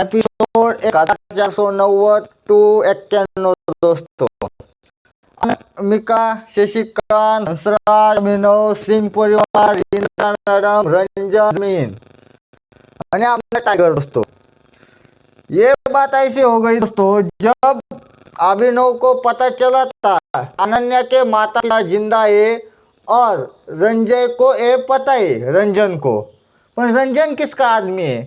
Episode 1490 to 91 दोस्तों. अनामिका, शशिकांत, हंसराज, अभिनव, सिंह परिवार, Reena madam, Ranjan, mean और अपना टाइगर दोस्तों. ये बात ऐसी हो गई दोस्तों, जब अभिनव को पता चला था अनन्या के माता पिता जिंदा है और रंजय को ये पता है रंजन को, पर रंजन किसका आदमी है?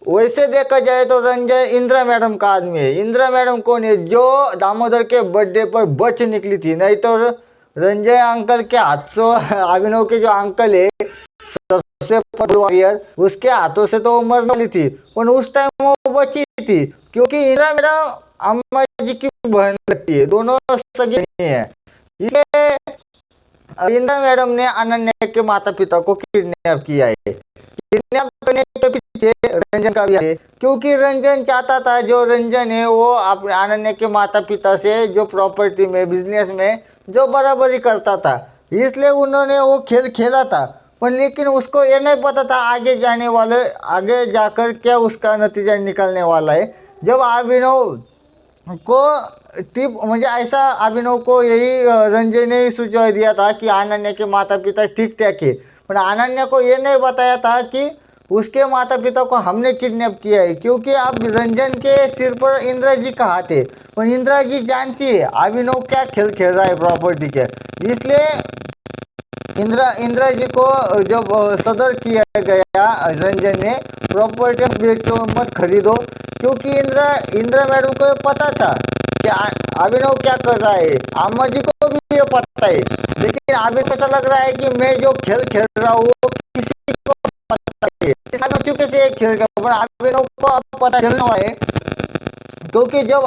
वैसे देखा जाए तो रंजन इंदिरा मैडम का आदमी है. इंदिरा मैडम कौन है? जो दामोदर के बर्थडे पर बच निकली थी. नहीं तो रंजय अंकल के हाथों, अभिनव के जो अंकल है सबसे वॉरियर, उसके हाथों से तो मरने वाली थी, पर उस टाइम वो बची थी क्योंकि इंदिरा मैडम अम्मा जी की बहन लगती है, दोनों सगी नहीं है. इसलिए इंदिरा मैडम ने अनन्या के माता पिता को किडनैप किया है. किडनैप करने के पीछे रंजन का भी है, क्योंकि रंजन चाहता था, जो रंजन है वो अपने अनन्या के माता पिता से जो प्रॉपर्टी में, बिजनेस में जो बराबरी करता था, इसलिए उन्होंने वो खेल खेला था. पर लेकिन उसको ये नहीं पता था आगे जाकर क्या उसका नतीजा निकलने वाला है. जब अभिनव को टिप म्हणजे ऐसा अभिनव को यही रंजन ने सुझाव दिया था कि अनन्या के माता पिता ठीक ठाक है, पर अनन्या को ये नहीं बताया था कि उसके माता पिता को हमने किडनैप किया है, क्योंकि अब रंजन के सिर पर इंदिरा जी का हाथ है. पर इंदिरा जी जानती है अभिनव क्या खेल खेल रहा है प्रॉपर्टी के. इसलिए इंदिरा जी को जब सदर किया गया रंजन ने, प्रॉपर्टी बेचो मत खरीदो, क्योंकि इंदिरा मैडम को पता था कि अभिनव क्या कर रहा है. अम्मा जी को भी ये पता है, लेकिन अभी ऐसा लग रहा है कि मैं जो खेल खेल रहा हूँ वो किसी को पता है. चुपके से खेल रहा, अभिनव को अब पता चलना है, क्योंकि जब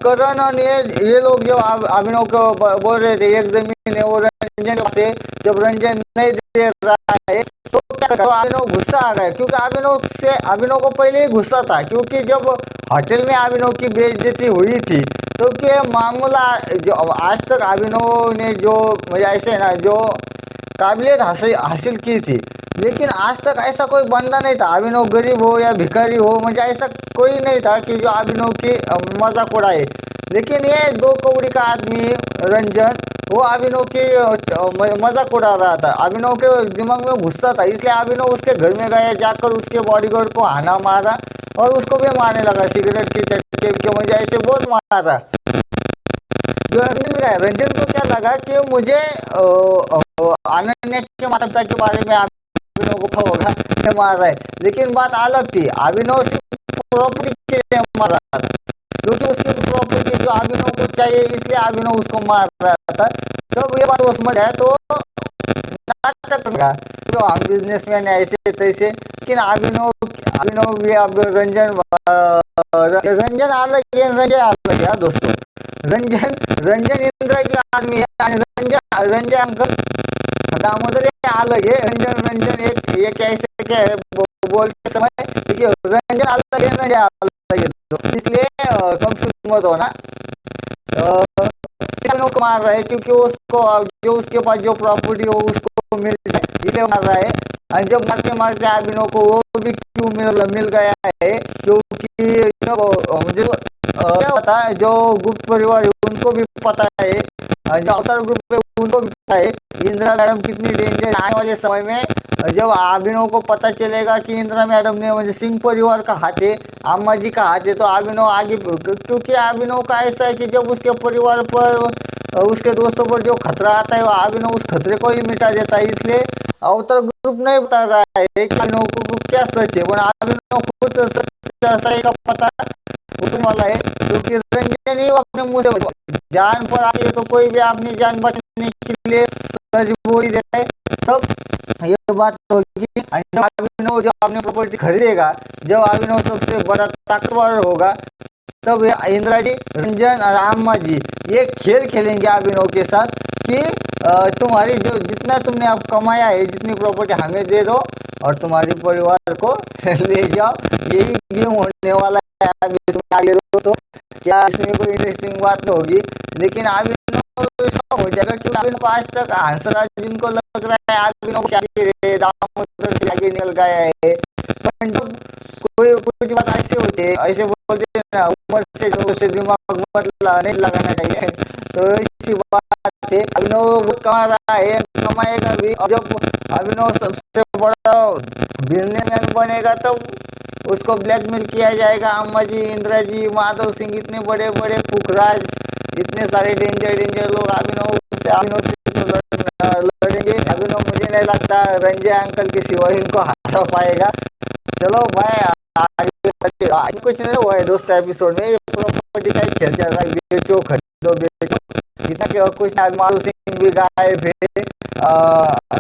करण और ये लोग जो अभिनव को बोल रहे थे एक जमीन है वो रंजन से, जब रंजन नहीं दे रहा है तो क्या करता, अभिनव गुस्सा आ गया, क्योंकि अभिनव को पहले ही गुस्सा था, क्योंकि जब होटल में अभिनव की बेइज्जती हुई थी तो क्या मामला, जो आज तक अभिनव ने जो मुझे ऐसे ना जो काबिलियत हासिल की थी, लेकिन आज तक ऐसा कोई बंदा नहीं था, अभिनव गरीब हो या भिखारी हो, मुझे ऐसा कोई नहीं था कि जो अभिनव की मजाक उड़ाए. लेकिन ये 2 कौड़ी का आदमी रंजन, वो अभिनव की मजाक उड़ा रहा था. अभिनव के दिमाग में गुस्सा था, इसलिए अभिनव उसके घर में गया, जाकर उसके बॉडीगार्ड को हाना मारा और उसको भी मारने लगा, सिगरेट की चटके के मुझे ऐसे बहुत मारा. रंजन को क्या लगा कि मुझे अनन्या के माता पिता के बारे में अभिनव को होगा मार रहा है, लेकिन बात अलग थी. अभिनव सिर्फ प्रॉपर्टी के लिए मार रहा था, क्योंकि उसकी प्रॉपर्टी जो अभिनव को चाहिए, इसलिए अभिनव उसको मार रहा था. तब ये बात वो समझ आया तो नाटक लगा, जो हम बिजनेसमैन है ऐसे तैसे, लेकिन अभिनव भी अब रंजन अलग है, रंजन अलग है दोस्तों. रंजन इंदिरा की आदमी है, रंजन अंकल दामोदर अलग है. रंजन एक कैसे क्या है बोलते समय, देखिए रंजन अलग है, रंजन अलग है, इसलिए कंफ्यूज मत होना. को मार रहा है क्योंकि उसको जो उसके पास जो प्रॉपर्टी हो उसको मिल जाए, इसलिए मार रहा है. और जब मारते अभिनव को वो भी क्यों मिल गया है, क्योंकि मुझे क्या पता है, जो गुप्त परिवार है उनको भी पता है, जो अवतार ग्रुप है उनको भी पता है इंदिरा मैडम कितनी डेंजर. आने वाले समय में जब अभिनव को पता चलेगा कि इंदिरा मैडम ने मुझे सिंह परिवार का हाथ है, अम्मा जी का हाथ है, तो अभिनव आगे, क्योंकि अभिनव का ऐसा है कि जब उसके परिवार पर, उसके दोस्तों पर जो खतरा आता है, वो अभिनव उस खतरे को ही मिटा देता है. इसलिए अवतार ग्रुप नहीं बता रहा है कि अभिनव को क्या सच है, पर अभिनव खुद सच का पता उतने वाला है, क्योंकि रंजन ही अपने मुंह से जान पर आती है तो कोई भी अपनी जान बचाने के लिए सच बोल ही देता है. तब ये बात होगी. अभिनव जो अपनी प्रॉपर्टी खरीदेगा, जब अभिनव सबसे बड़ा ताकतवर होगा, तब इंदिरा जी, रंजन और अम्मा जी ये खेल खेलेंगे अभिनव के साथ कि तुम्हारी जो जितना तुमने अब कमाया है, जितनी प्रॉपर्टी हमें दे दो और तुम्हारे परिवार को ले जाओ. यही गेम होने वाला है. अब इसमें आगे तो क्या इसमें कोई इंटरेस्टिंग बात तो होगी, लेकिन अभिनव हो जाएगा, क्योंकि अभिनव को आज तक हंसराज जिनको लग रहा है अभिनव दामोदर से आगे निकल गया है, जब कोई कुछ ऐसे बोलते हैं ना, उम्र से जो से दिमाग मत नहीं लगाना चाहिए। तो इसी बात है, अभिनव बहुत कमा रहा है, कमाएगा भी। और जब अभिनव सबसे बड़ा बिजनेसमैन बनेगा तब उसको ब्लैकमेल किया जाएगा। अम्मा जी, इंदिरा जी, माधव सिंह, इतने बड़े बड़े पुखराज, इतने सारे डेंजर लोग अभिनव से तो लड़ेंगे। अभिनव मुझे नहीं लगता रंजय अंकल के सिवा इनको हरा पाएगा। चलो भाई, आगे कुछ नहीं हुआ है दोस्तों एपिसोड में। ये प्रॉपर्टी का खेल चल रहा है, बेचो खरीदो बेचो, इतना क्या कुछ नहीं। माधव सिंह भी गायब है,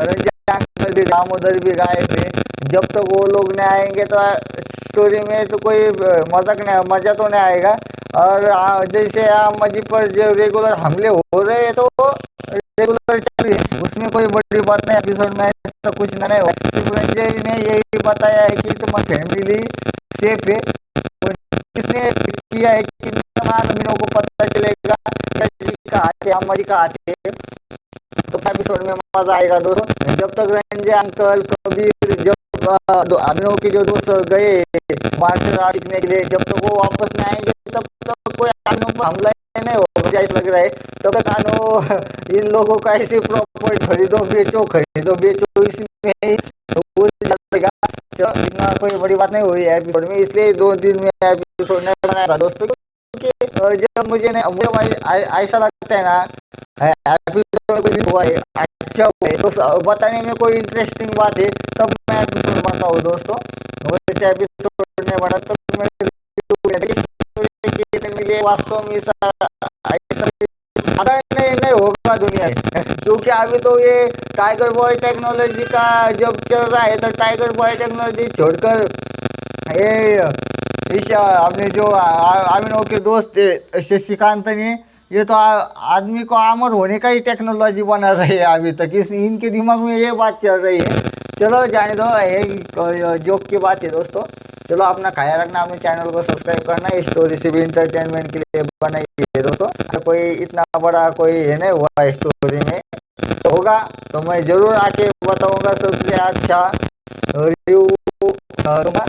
रंजय अंकल भी, दामोदर भी गायब है। जब तक वो लोग नहीं आएंगे तो स्टोरी में तो कोई मजा तो नहीं आएगा। और जैसे अम्मा जी पर जो रेगुलर हमले हो रहे हैं तो रेगुलर चल रही है, उसमें कोई बड़ी बात नहीं। एपिसोड में ऐसा कुछ नहीं हुआ, सिर्फ रंजय ने यही बताया है कि तुम्हारी फैमिली सेफ है। किसने किया है, कितना अमीनों को पता चलेगा जी का हाथ है, अम्मा जी का हाथ है, तो एपिसोड में मजा आएगा दोस्तों। जब तक रंजय अंकल, कबीर, जब अभिनव के जो दोस्त गए मार्शल आर्ट सीखने के लिए, जब तक वो वापस नहीं आएंगे तब तक कोई अभिनव पर हमला नहीं होगा जैसा लग रहा है। तब तक अनु इन लोगों का ऐसे प्रॉपर्टी खरीदो बेचो इसमें ही भूल जाएगा। इतना कोई बड़ी बात नहीं हुई है एपिसोड में, इसलिए 2 दिन में एपिसोड नहीं बनाया दोस्तों। क्योंकि जब मुझे ऐसा लगता है ना एपिसोड में कोई हुआ है अच्छा हुआ है तो बताने में कोई इंटरेस्टिंग बात है, तब मैं एपिसोड बनाता हूँ दोस्तों। वैसे एपिसोड नहीं बना तो मैं वास्तव में ऐसा नहीं होगा दुनिया में। क्योंकि अभी तो ये टाइगर बॉय टेक्नोलॉजी का जब चल रहा है, तो टाइगर बॉय टेक्नोलॉजी छोड़कर ये अपने जो अभिनव के दोस्त शशिकांत ने, ये तो आदमी को अमर होने का ही टेक्नोलॉजी बना रही है अभी तक। इनके दिमाग में ये बात चल रही है। चलो जाने दो, ये जोक की बात है दोस्तों। चलो अपना ख्याल रखना, अपने चैनल को सब्सक्राइब करना। इस स्टोरी से भी इंटरटेनमेंट के लिए बनाई है दोस्तों। तो कोई इतना बड़ा कोई है नहीं हुआ स्टोरी में, तो होगा तो मैं ज़रूर आके बताऊंगा, सबसे अच्छा रिव्यू दूंगा।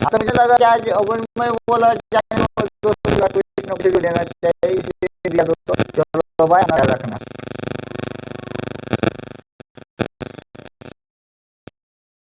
तो मुझे लगा कि आज अगर मैं बोला जाने दोस्तों देना चाहिए, इसलिए दिया दोस्तों। चलो बाय, ख्याल रखना।